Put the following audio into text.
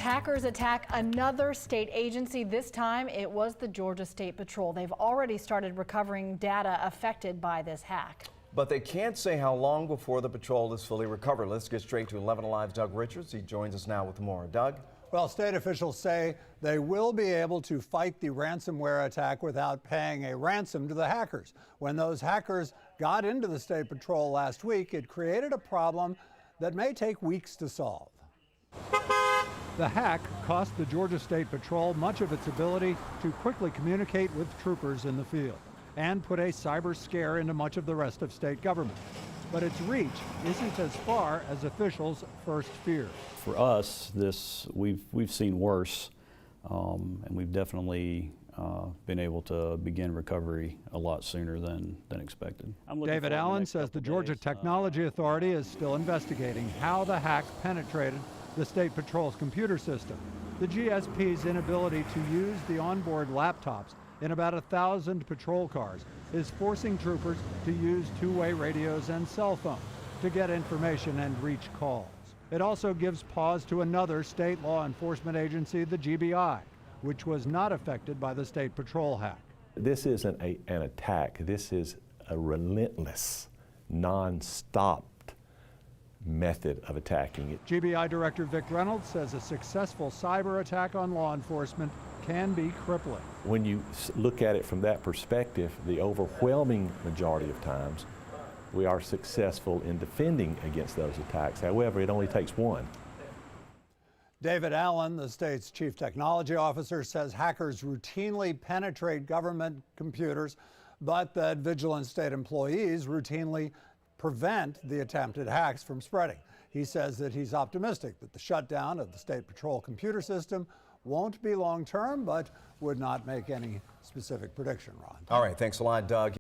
hackers attack another state agency. This time it was the Georgia State Patrol. They've already started recovering data affected by this hack. But they can't say how long before the patrol is fully recovered. Let's get straight to 11 Alive's Doug Richards. He joins us now with more. Doug? Well, state officials say they will be able to fight the ransomware attack without paying a ransom to the hackers. When those hackers got into the State Patrol last week, it created a problem that may take weeks to solve. The hack cost the Georgia State Patrol much of its ability to quickly communicate with troopers in the field and put a cyber scare into much of the rest of state government. But its reach isn't as far as officials first feared. For us, we've seen worse, and we've definitely been able to begin recovery a lot sooner than expected. David Allen says the Georgia Technology Authority is still investigating how the hack penetrated the State Patrol's computer system. The GSP's inability to use the onboard laptops in about 1,000 patrol cars is forcing troopers to use two-way radios and cell phones to get information and reach calls. It also gives pause to another state law enforcement agency, the GBI, which was not affected by the State Patrol hack. This isn't an attack. This is a relentless, non-stop method of attacking it. GBI Director Vic Reynolds says a successful cyber attack on law enforcement can be crippling. When you look at it from that perspective, the overwhelming majority of times, we are successful in defending against those attacks. However, it only takes one. David Allen, the state's chief technology officer, says hackers routinely penetrate government computers, but that vigilant state employees routinely prevent the attempted hacks from spreading. He says that he's optimistic that the shutdown of the State Patrol computer system won't be long-term, but would not make any specific prediction, Ron. All right, thanks a lot, Doug.